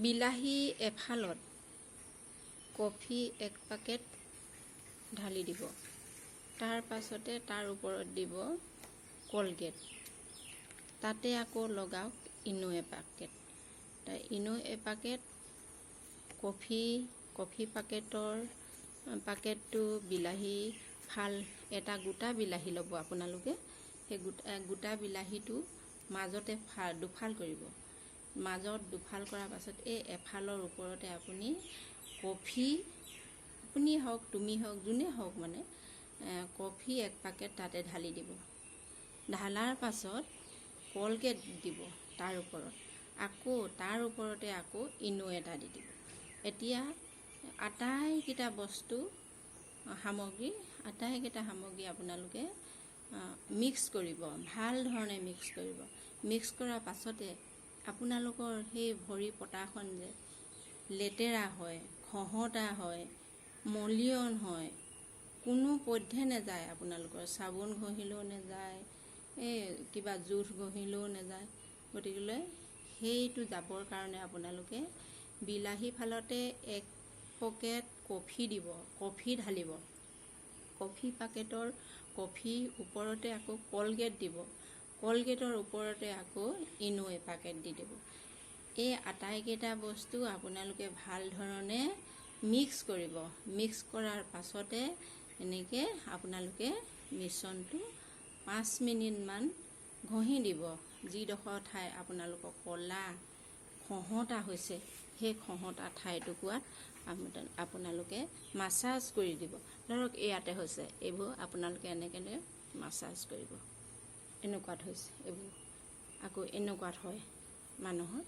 বিলাহী এফালত coffee 1 packet ঢালি দিব। তাৰ পাছতে তাৰ ওপৰত দিব কলগেট। তাতে আকৌ লগাওক ইনো এপেকেট। ইনো এপেকেট কফি পেকেটটো বিলাহী ফাল এটা গোটা বিলাহী ল'ব আপোনালোকে। সেই গোটা বিলাহীটো মাজতে দুফাল কৰিব। মাজত দুফাল কৰাৰ পাছত এই এফালৰ ওপৰতে আপুনি কফি, আপুনি হওক তুমি হওক যোনে হওক মানে কফি 1 পেকেট তাতে ঢালি দিব। ঢালাৰ পাছত কলগেট দিব তাৰ ওপৰত। আকৌ তাৰ ওপৰতে আকৌ ইনো এটা দি দিব। এতিয়া আটাইকেইটা সামগ্ৰী আপোনালোকে মিক্স কৰিব, ভাল ধৰণে মিক্স কৰিব। মিক্স কৰাৰ পাছতে আপোনালোকৰ সেই ভৰি পতাখন যে লেতেৰা হয়, খহটা হয়, মলিয়ন হয়, কোনো পধ্যে নাযায়। আপোনালোকৰ চাবোন ঘঁহিলেও নাযায়, এই কিবা জোঠ ঘঁহিলেও নাযায়। গতিকে সেইটো যাবৰ কাৰণে আপোনালোকে বিলাহী ফালতে 1 পেকেট কফি দিব, কফি ঢালিব। কফি পেকেটৰ ওপৰতে আকৌ কলগেট দিব। কলগেটৰ ওপৰতে আকৌ ইনো এপেকেট দি দিব। এই আটাইকেইটা বস্তু আপোনালোকে ভাল ধৰণে মিক্স কৰিব। মিক্স কৰাৰ পাছতে এনেকৈ আপোনালোকে মিশ্ৰণটো 5 মিনিটমান ঘঁহি দিব। যিডোখৰ ঠাই আপোনালোকৰ ক'লা খহটা হৈছে সেই খহটা ঠাইটুকুৰাত আপোনালোকে মাছাজ কৰি দিব। ধৰক ইয়াতে হৈছে, এইবোৰ আপোনালোকে এনেকৈ মাছাজ কৰিব। এনেকুৱাত হৈছে এইবোৰ, আকৌ এনেকুৱাত হয় মানুহৰ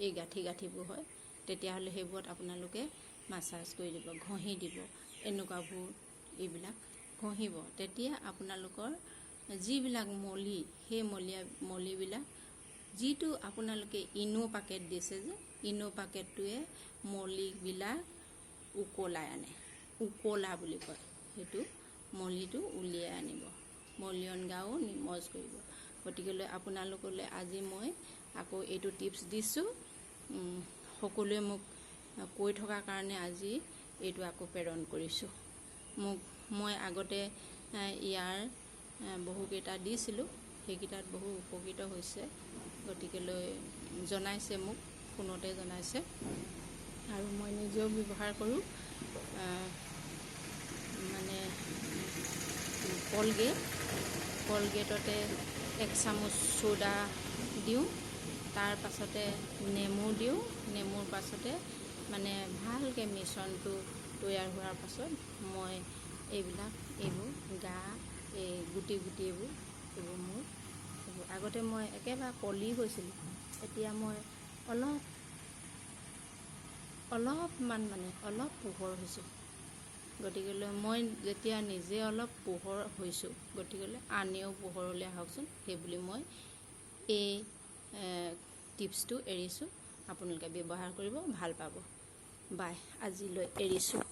এই গাঁঠিবোৰ হয়, তেতিয়াহ'লে সেইবোৰত আপোনালোকে মাছাজ কৰি দিব, ঘঁহি দিব। এনেকুৱাবোৰ এইবিলাক ঘঁহিব। তেতিয়া আপোনালোকৰ যিবিলাক মলি, সেই মলিবিলাক, যিটো আপোনালোকে ইনো পেকেট দিছে যে ইনো পেকেটটোৱে মলিবিলাক উকলাই আনে। উকলা বুলি কয়, সেইটো মলিটো উলিয়াই আনিব। মলিয়ন গাও নিমজ কৰিব। গতিকেলৈ আপোনালোকলৈ আজি মই আকৌ এইটো টিপছ দিছোঁ। সকলোৱে মোক কৈ থকাৰ কাৰণে আজি এইটো আকৌ প্ৰেৰণ কৰিছোঁ। মই আগতে ইয়াৰ বহুকেইটা দিছিলোঁ, সেইকেইটাত বহু উপকৃত হৈছে। গতিকেলৈ জনাইছে মোক, ফোনতে জনাইছে, আৰু মই নিজেও ব্যৱহাৰ কৰোঁ। মানে কলগেটতে 1 চামুচ চ'ডা দিওঁ, তাৰ পাছতে নেমু দিওঁ। নেমুৰ পাছতে মানে ভালকৈ মিশ্ৰণটো তৈয়াৰ হোৱাৰ পাছত মই এইবোৰ এই গুটি এইবোৰ মোৰ আগতে মই একেবাৰে কলি হৈছিলোঁ। এতিয়া মই অলপ পোহৰ হৈছোঁ। গতিকেলৈ মই যেতিয়া নিজে অলপ পোহৰ হৈছোঁ, গতিকেলৈ আনেও পোহৰলৈ আহকচোন, সেইবুলি মই এই টিপছটো এৰিছোঁ। আপোনালোকে ব্যৱহাৰ কৰিব, ভাল পাব। বাই, আজিলৈ এৰিছোঁ।